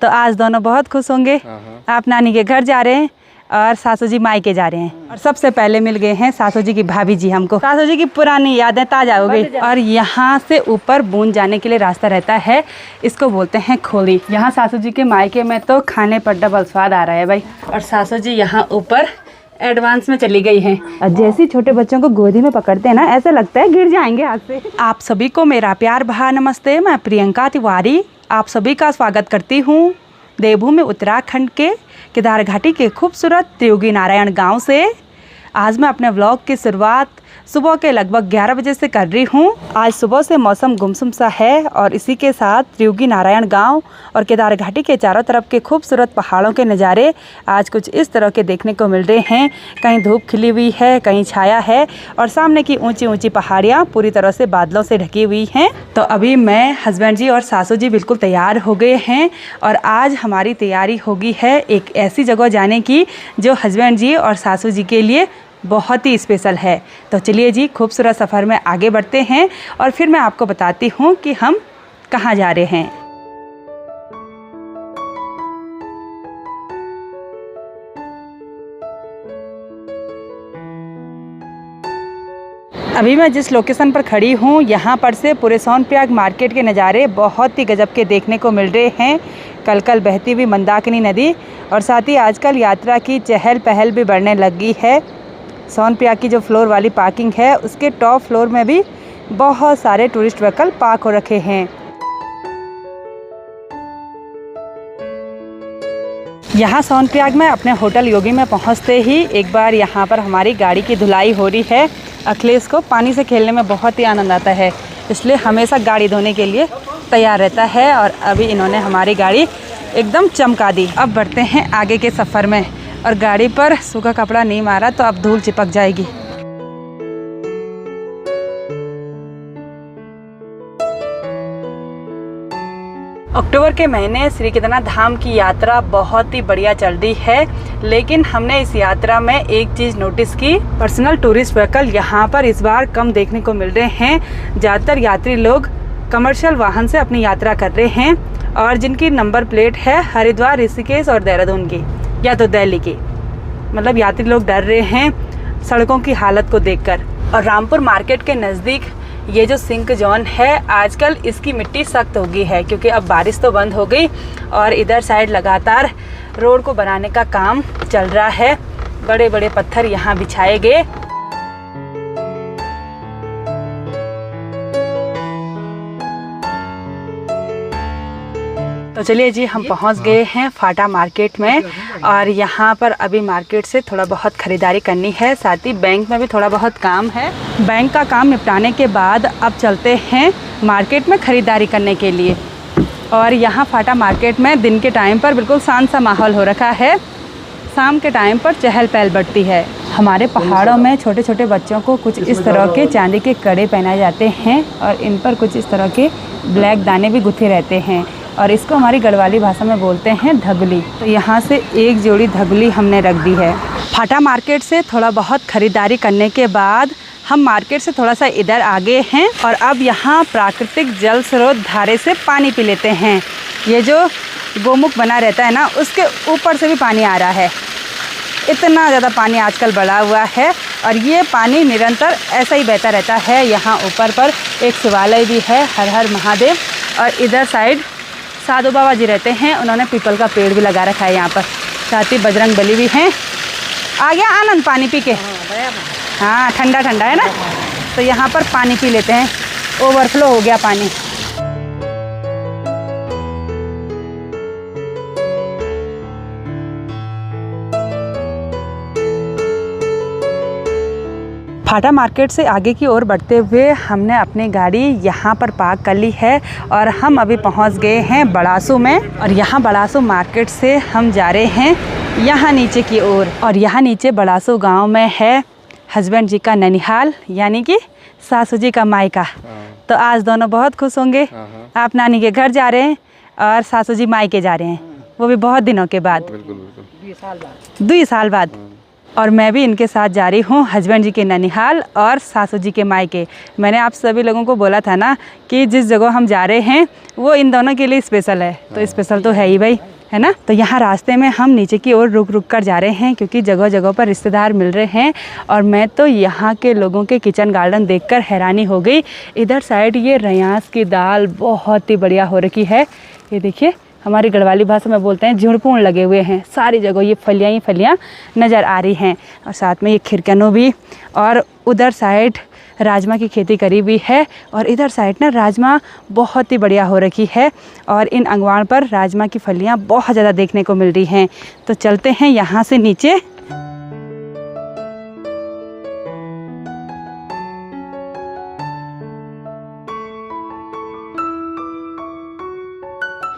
तो आज दोनों बहुत खुश होंगे। आप नानी के घर जा रहे हैं और सासू जी मायके जा रहे हैं। और सबसे पहले मिल गए हैं सासू जी की भाभी जी। हमको सासू जी की पुरानी यादें ताजा हो गई। और यहाँ से ऊपर बूंद जाने के लिए रास्ता रहता है, इसको बोलते हैं खोली। यहाँ सासू जी के मायके में तो खाने पर डबल स्वाद आ रहा है भाई। और सासू जी यहाँ ऊपर एडवांस में चली गई हैं। और जैसे छोटे बच्चों को गोदी में पकड़ते हैं ना, ऐसा लगता है गिर जाएंगे हाथ से। आप सभी को मेरा प्यार भरा नमस्ते। मैं प्रियंका तिवारी आप सभी का स्वागत करती हूँ देवभूमि उत्तराखंड के केदार घाटी के खूबसूरत त्रियोगी नारायण गांव से। आज मैं अपने व्लॉग की शुरुआत सुबह के लगभग 11 बजे से कर रही हूँ। आज सुबह से मौसम गुमसुम सा है और इसी के साथ त्रियोगी नारायण गांव और केदार घाटी के चारों तरफ के खूबसूरत पहाड़ों के नज़ारे आज कुछ इस तरह के देखने को मिल रहे हैं। कहीं धूप खिली हुई है, कहीं छाया है और सामने की ऊंची ऊंची पहाड़ियाँ पूरी तरह से बादलों से ढकी हुई हैं। तो अभी मैं, हस्बैंड जी और सासू जी बिल्कुल तैयार हो गए हैं और आज हमारी तैयारी होगी है एक ऐसी जगह जाने की जो हस्बैंड जी और सासू जी के लिए बहुत ही स्पेशल है। तो चलिए जी, खूबसूरत सफ़र में आगे बढ़ते हैं और फिर मैं आपको बताती हूँ कि हम कहाँ जा रहे हैं। अभी मैं जिस लोकेशन पर खड़ी हूँ यहाँ पर से पूरे सोनप्रयाग मार्केट के नज़ारे बहुत ही गजब के देखने को मिल रहे हैं। कल कल बहती हुई मंदाकिनी नदी और साथ ही आजकल यात्रा की चहल पहल भी बढ़ने लगी है। सोनप्रयाग की जो फ्लोर वाली पार्किंग है उसके टॉप फ्लोर में भी बहुत सारे टूरिस्ट व्हीकल पार्क हो रखे हैं। यहाँ सोनप्रयाग में अपने होटल योगी में पहुँचते ही एक बार यहाँ पर हमारी गाड़ी की धुलाई हो रही है। अखिलेश को पानी से खेलने में बहुत ही आनंद आता है, इसलिए हमेशा गाड़ी धोने के लिए तैयार रहता है और अभी इन्होंने हमारी गाड़ी एकदम चमका दी। अब बढ़ते हैं आगे के सफ़र में और गाड़ी पर सूखा कपड़ा नहीं मारा तो अब धूल चिपक जाएगी। अक्टूबर के महीने श्री केदारनाथ धाम की यात्रा बहुत ही बढ़िया चल रही है, लेकिन हमने इस यात्रा में एक चीज़ नोटिस की, पर्सनल टूरिस्ट व्हीकल यहाँ पर इस बार कम देखने को मिल रहे हैं। ज़्यादातर यात्री लोग कमर्शियल वाहन से अपनी यात्रा कर रहे हैं और जिनकी नंबर प्लेट है हरिद्वार, ऋषिकेश और देहरादून की या तो दिल्ली की। मतलब यात्री लोग डर रहे हैं सड़कों की हालत को देखकर। और रामपुर मार्केट के नज़दीक ये जो सिंक जोन है आजकल इसकी मिट्टी सख्त हो गई है क्योंकि अब बारिश तो बंद हो गई और इधर साइड लगातार रोड को बनाने का काम चल रहा है। बड़े बड़े पत्थर यहाँ बिछाए गए। तो चलिए जी, हम पहुंच गए हैं फाटा मार्केट में और यहाँ पर अभी मार्केट से थोड़ा बहुत ख़रीदारी करनी है, साथ ही बैंक में भी थोड़ा बहुत काम है। बैंक का काम निपटाने के बाद अब चलते हैं मार्केट में ख़रीदारी करने के लिए। और यहाँ फाटा मार्केट में दिन के टाइम पर बिल्कुल शांत सा माहौल हो रखा है, शाम के टाइम पर चहल पहल बढ़ती है। हमारे पहाड़ों में छोटे छोटे बच्चों को कुछ इस तरह के चांदी के कड़े पहनाए जाते हैं और इन पर कुछ इस तरह के ब्लैक दाने भी गुथे रहते हैं और इसको हमारी गढ़वाली भाषा में बोलते हैं धगुली। तो यहाँ से एक जोड़ी धगुली हमने रख दी है। फाटा मार्केट से थोड़ा बहुत ख़रीदारी करने के बाद हम मार्केट से थोड़ा सा इधर आगे हैं और अब यहाँ प्राकृतिक जल स्रोत धारे से पानी पी लेते हैं। ये जो गोमुख बना रहता है ना, उसके ऊपर से भी पानी आ रहा है। इतना ज़्यादा पानी आजकल बढ़ा हुआ है और ये पानी निरंतर ऐसा ही बहता रहता है। यहाँ ऊपर पर एक शिवालय भी है, हर हर महादेव, और इधर साइड साधु बाबा जी रहते हैं, उन्होंने पीपल का पेड़ भी लगा रखा है यहाँ पर। साथ ही बजरंग बली भी हैं। आ गया आनंद पानी पी के? हाँ, ठंडा ठंडा है ना, तो यहाँ पर पानी पी लेते हैं। ओवरफ्लो हो गया पानी। फाटा मार्केट से आगे की ओर बढ़ते हुए हमने अपनी गाड़ी यहाँ पर पार्क कर ली है और हम अभी पहुँच गए हैं बड़ासू में। और यहाँ बड़ासू मार्केट से हम जा रहे हैं यहाँ नीचे की ओर। और यहाँ नीचे बड़ासू गांव में है हस्बैंड जी का ननिहाल, यानी कि सासू जी का मायका। तो आज दोनों बहुत खुश होंगे। आप नानी के घर जा रहे हैं और सासू जी मायके जा रहे हैं, वो भी बहुत दिनों के बाद। 2 साल बाद। 2 साल बाद। और मैं भी इनके साथ जा रही हूँ हस्बैंड जी के ननिहाल और सासू जी के मायके। मैंने आप सभी लोगों को बोला था ना कि जिस जगह हम जा रहे हैं वो इन दोनों के लिए स्पेशल है, तो स्पेशल तो है ही भाई, है ना। तो यहाँ रास्ते में हम नीचे की ओर रुक रुक कर जा रहे हैं क्योंकि जगह जगह पर रिश्तेदार मिल रहे हैं। और मैं तो यहाँ के लोगों के किचन गार्डन देखकर हैरानी हो गई। इधर साइड ये रयास की दाल बहुत ही बढ़िया हो रखी है। ये देखिए, हमारी गढ़वाली भाषा में बोलते हैं झुड़पूण लगे हुए हैं सारी जगह, ये फलियाँ ही फलियाँ नज़र आ रही हैं। और साथ में ये खिरकनों भी, और उधर साइड राजमा की खेती करी हुई है। और इधर साइड ना राजमा बहुत ही बढ़िया हो रखी है और इन अंगवाण पर राजमा की फलियाँ बहुत ज़्यादा देखने को मिल रही हैं। तो चलते हैं यहाँ से नीचे।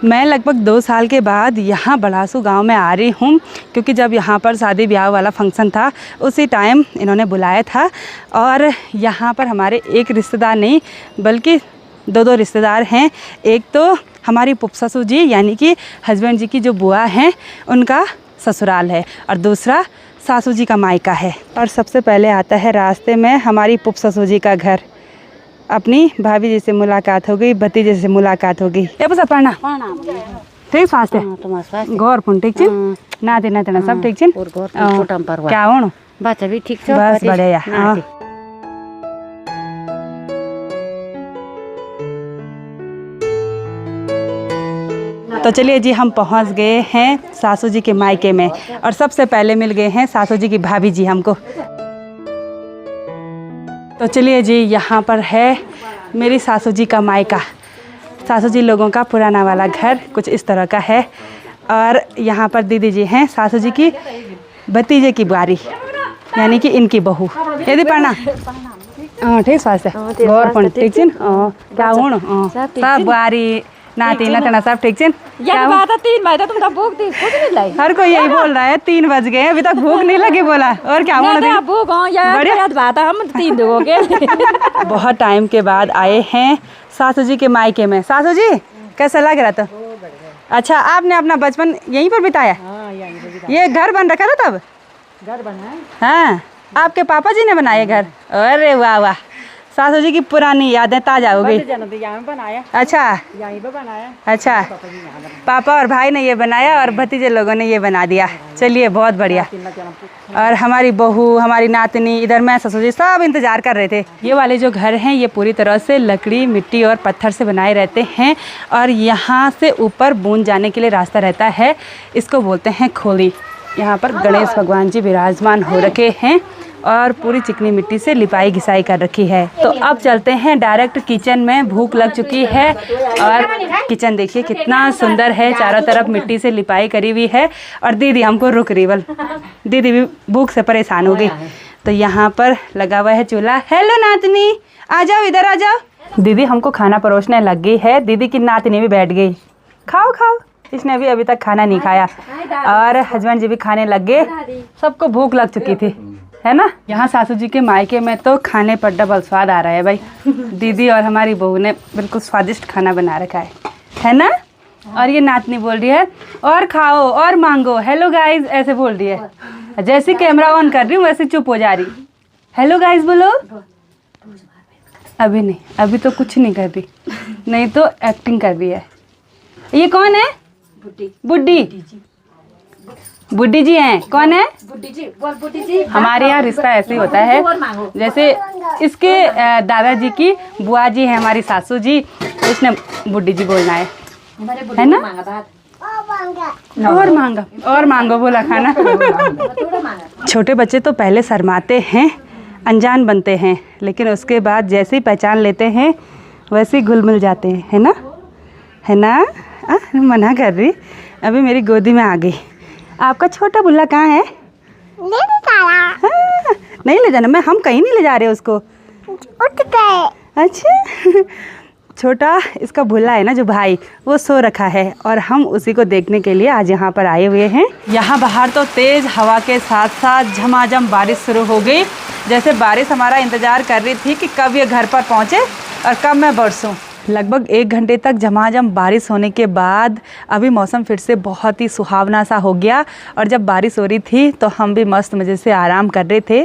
मैं लगभग 2 साल के बाद यहाँ बड़ासू गांव में आ रही हूँ क्योंकि जब यहाँ पर शादी ब्याह वाला फंक्शन था उसी टाइम इन्होंने बुलाया था। और यहाँ पर हमारे एक रिश्तेदार नहीं बल्कि 2 रिश्तेदार हैं। एक तो हमारी पुप्पससु जी यानी कि हस्बैंड जी की जो बुआ हैं उनका ससुराल है, और दूसरा सासू जी का मायका है। और सबसे पहले आता है रास्ते में हमारी पुप्पससु जी का घर। अपनी भाभी जी से मुलाकात हो गई, भतीजे से मुलाकात हो गई। ये बस पढ़ना ठीक फास्ट है गौर पुन ठीक छे ना देना तेना सब ठीक छे और गौर छोटा पर क्या होनो बच्चा भी ठीक छे बस बढ़िया। हां तो चलिए जी, हम पहुंच गए हैं सासू जी के मायके में और सबसे पहले मिल गए हैं सासू जी की भाभी जी हमको। तो चलिए जी, यहाँ पर है मेरी सासू जी का मायका। सासू जी लोगों का पुराना वाला घर कुछ इस तरह का है। और यहाँ पर दीदी जी हैं सासू जी की भतीजे की बुआरी यानी कि इनकी बहू। यदि पढ़ना हाँ ठीक स्वास्थ्य गौर पण ठीक छे क्या हुण सब बुआरी नाती नतना सब ठीक छे। क्या बात है 3 बजे तुम तो भूख थी कुछ नहीं लाई। हर कोई यही बोल रहा है 3 बज गए अभी तक भूख नहीं लगी बोला। और क्या हुआ भूख यार बात है हम 3 दोगे। बहुत टाइम के बाद आए हैं सासू जी के मायके में। सासू जी कैसा लग रहा था? अच्छा, आपने अपना बचपन यहीं पर बिताया? ये घर बन रखा था तब? घर बना है हाँ, आपके पापा जी ने बनाया घर? अरे वाह वाह, सासू जी की पुरानी यादें ताजा हो गई। अच्छा यहीं पे बनाया। अच्छा, पापा और भाई ने ये बनाया और भतीजे लोगों ने ये बना दिया। चलिए बहुत बढ़िया। और हमारी बहू हमारी नातनी इधर मैं ससुर जी सब इंतज़ार कर रहे थे। ये वाले जो घर हैं ये पूरी तरह से लकड़ी मिट्टी और पत्थर से बनाए रहते हैं और यहाँ से ऊपर बूंद जाने के लिए रास्ता रहता है, इसको बोलते हैं खोली। यहाँ पर गणेश भगवान जी विराजमान हो रखे हैं और पूरी चिकनी मिट्टी से लिपाई घिसाई कर रखी है। तो अब चलते हैं डायरेक्ट किचन में। भूख लग चुकी है और किचन देखिए कितना सुंदर है, चारों तरफ मिट्टी से लिपाई करी हुई है। और दीदी हमको रुक रही, बल दीदी भी भूख से परेशान हो गई। तो यहाँ पर लगा हुआ है चूल्हा। हेलो नातनी, आ जाओ इधर आ जाओ। दीदी हमको खाना परोसने लग गई है। दीदी की नातनी भी बैठ गई। खाओ खाओ, इसने भी अभी तक खाना नहीं खाया और हस्बैंड जी भी खाने लग गए। सबको भूख लग चुकी थी, है ना। यहाँ सासू जी के मायके में तो खाने पर डबल स्वाद आ रहा है भाई। दीदी और हमारी बहू ने बिल्कुल स्वादिष्ट खाना बना रखा है ना। और ये नातनी बोल रही है और खाओ और मांगो। हेलो गाइस ऐसे बोल रही है, जैसे कैमरा ऑन कर रही हूँ वैसे चुप हो जा रही। हेलो गाइस बोलो। अभी नहीं, अभी तो कुछ नहीं कर रही, नहीं तो एक्टिंग कर रही है। ये कौन है? बुड्ढी बुड्ढी जी हैं। कौन है? बुड्ढी जी। बोल बुड्ढी जी। हमारे यहाँ रिश्ता ऐसे ही होता है, जैसे इसके दादाजी की बुआ जी है हमारी सासू जी, उसने बुड्ढी जी बोलना है ना। और मांगो बोला खाना। छोटे बच्चे तो पहले शर्माते हैं, अनजान बनते हैं, लेकिन उसके बाद जैसे ही पहचान लेते हैं वैसे ही घुल मिल जाते हैं, है ना। मना कर रही, अभी मेरी गोदी में आ गई। आपका छोटा बुल्ला कहाँ है? नहीं ले जाना, मैं हम कहीं नहीं ले जा रहे उसको। अच्छा छोटा इसका भुल्ला है ना जो भाई, वो सो रखा है और हम उसी को देखने के लिए आज यहाँ पर आए हुए हैं। यहाँ बाहर तो तेज़ हवा के साथ साथ झमाझम बारिश शुरू हो गई। जैसे बारिश हमारा इंतज़ार कर रही थी कि कब ये घर पर पहुँचे और कब मैं बरसूँ। लगभग 1 घंटे तक झमाझम बारिश होने के बाद अभी मौसम फिर से बहुत ही सुहावना सा हो गया। और जब बारिश हो रही थी तो हम भी मस्त मज़े से आराम कर रहे थे।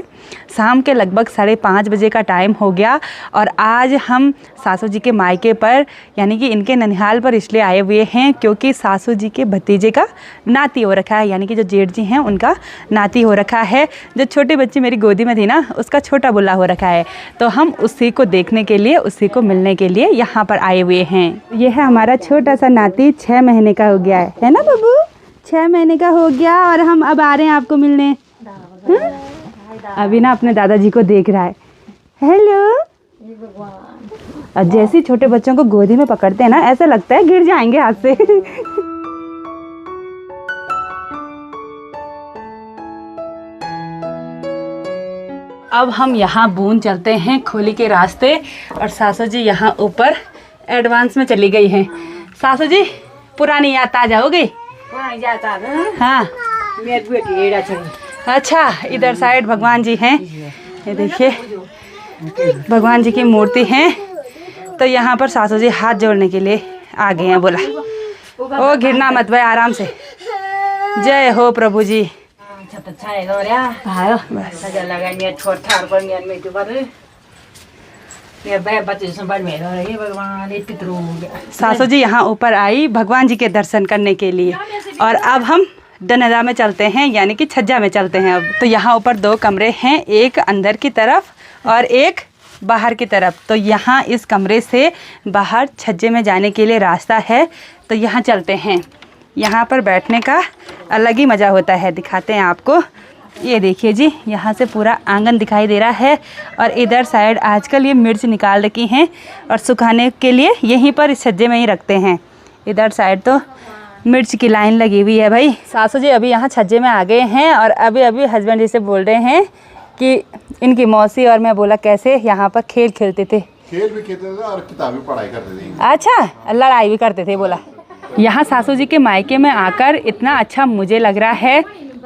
शाम के लगभग 5:30 बजे का टाइम हो गया और आज हम सासू जी के मायके पर यानी कि इनके ननिहाल पर इसलिए आए हुए हैं क्योंकि सासू जी के भतीजे का नाती हो रखा है, यानी कि जो जेठ जी हैं उनका नाती हो रखा है। जो छोटी बच्ची मेरी गोदी में थी ना, उसका छोटा बुल्ला हो रखा है। तो हम उसी को देखने के लिए, उसी को मिलने के लिए यहाँ पर आए हुए हैं। ये है हमारा छोटा सा नाती, 6 महीने का हो गया है ना बब्बू? 6 महीने का हो गया और हम अब आ रहे हैं आपको मिलने। अभी ना अपने दादाजी को देख रहा है। हेलो। और जैसे ही छोटे बच्चों को गोदी में पकड़ते हैं ना, ऐसा लगता है गिर जाएंगे हाथ से। अब हम यहाँ बूंद चलते हैं खोली के रास्ते और सासू जी यहाँ ऊपर एडवांस में चली गई हैं। सासू जी पुरानी याद ताजा हो गई? हाँ। अच्छा, इधर साइड भगवान जी हैं, ये देखिए भगवान जी की मूर्ति है। तो यहाँ पर सासू जी हाथ जोड़ने के लिए आ गए हैं। बोला ओ घिरना मत भाई, आराम से। जय हो प्रभु जी। सासू जी यहाँ ऊपर आई भगवान जी के दर्शन करने के लिए और अब हम डनेरा में चलते हैं, यानी कि छज्जा में चलते हैं। अब तो यहाँ ऊपर 2 कमरे हैं, एक अंदर की तरफ और एक बाहर की तरफ। तो यहाँ इस कमरे से बाहर छज्जे में जाने के लिए रास्ता है। तो यहाँ चलते हैं। यहाँ पर बैठने का अलग ही मज़ा होता है, दिखाते हैं आपको। ये देखिए जी, यहाँ से पूरा आंगन दिखाई दे रहा है और इधर साइड आजकल ये मिर्च निकाल रखी हैं और सुखाने के लिए यहीं पर इस छज्जे में ही रखते हैं। इधर साइड तो मिर्च की लाइन लगी हुई है भाई। सासू जी अभी यहाँ छज्जे में आ गए हैं और अभी हस्बैंड जी से बोल रहे हैं कि इनकी मौसी और मैं बोला कैसे यहाँ पर खेल खेलते थे। खेल भी खेलते थे और किताब भी पढ़ाई करते थे। अच्छा, लड़ाई भी करते थे बोला। यहाँ सासू जी के मायके में आकर इतना अच्छा मुझे लग रहा है,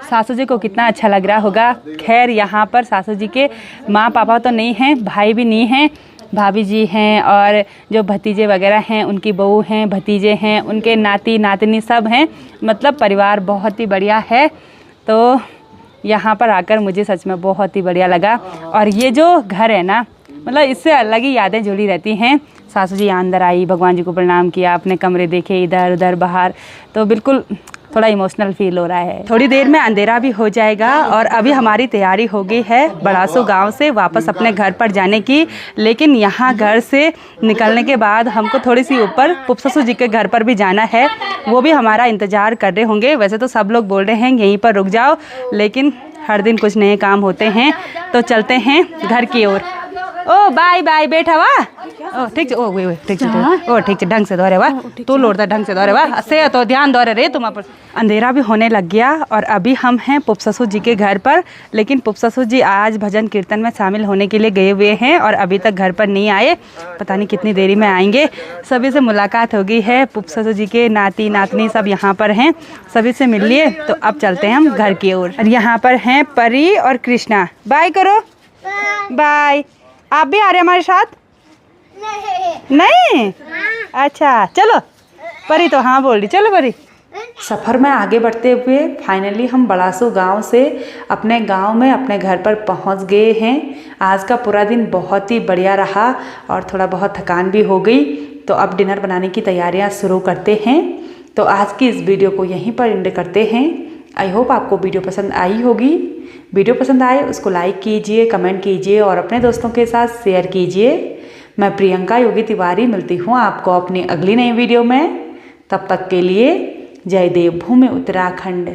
सासू जी को कितना अच्छा लग रहा होगा। खैर यहाँ पर सासू जी के माँ पापा तो नहीं हैं, भाई भी नहीं हैं, भाभी जी हैं और जो भतीजे वगैरह हैं उनकी बहू हैं, भतीजे हैं, उनके नाती नातनी सब हैं। मतलब परिवार बहुत ही बढ़िया है। तो यहाँ पर आकर मुझे सच में बहुत ही बढ़िया लगा। और ये जो घर है ना, मतलब इससे अलग ही यादें जुड़ी रहती हैं। सासू जी अंदर आई, भगवान जी को प्रणाम किया, अपने कमरे देखे इधर उधर बाहर, तो बिल्कुल थोड़ा इमोशनल फील हो रहा है। थोड़ी देर में अंधेरा भी हो जाएगा और अभी हमारी तैयारी हो गई है बड़ासू गांव से वापस अपने घर पर जाने की। लेकिन यहाँ घर से निकलने के बाद हमको थोड़ी सी ऊपर पुपससु जी के घर पर भी जाना है, वो भी हमारा इंतज़ार कर रहे होंगे। वैसे तो सब लोग बोल रहे हैं यहीं पर रुक जाओ, लेकिन हर दिन कुछ नए काम होते हैं। तो चलते हैं घर की ओर। ओ बाय बाय बेटा वाह। ओ ठीक है, ओ वे ठीक है, ओ ठीक है, ढंग से दौरे वाह, तू लौटता ढंग से दौरे वाह, से तो ध्यान दौरे रे तुम पर। अंधेरा भी होने लग गया और अभी हम हैं पुपससु जी के घर पर। लेकिन पुपससु जी आज भजन कीर्तन में शामिल होने के लिए गए हुए हैं और अभी तक घर पर नहीं आए, पता नहीं कितनी देरी में आएंगे। सभी से मुलाकात हो गई है, पुपससु जी के नाती नातनी सब यहाँ पर हैं, सभी से मिल लिए। तो अब चलते हैं हम घर की ओर। और यहाँ पर हैं परी और कृष्णा। बाय करो, बाय। आप भी आ रहे हैं हमारे साथ? नहीं? अच्छा चलो, परी तो हाँ बोल रही, चलो परी। सफ़र में आगे बढ़ते हुए फाइनली हम बड़ासू गांव से अपने गांव में अपने घर पर पहुंच गए हैं। आज का पूरा दिन बहुत ही बढ़िया रहा और थोड़ा बहुत थकान भी हो गई। तो अब डिनर बनाने की तैयारियां शुरू करते हैं। तो आज की इस वीडियो को यहीं पर एंड करते हैं। आई होप आपको वीडियो पसंद आई होगी। वीडियो पसंद आए उसको लाइक कीजिए, कमेंट कीजिए और अपने दोस्तों के साथ शेयर कीजिए। मैं प्रियंका योगी तिवारी मिलती हूँ आपको अपनी अगली नई वीडियो में। तब तक के लिए जय देवभूमि उत्तराखंड।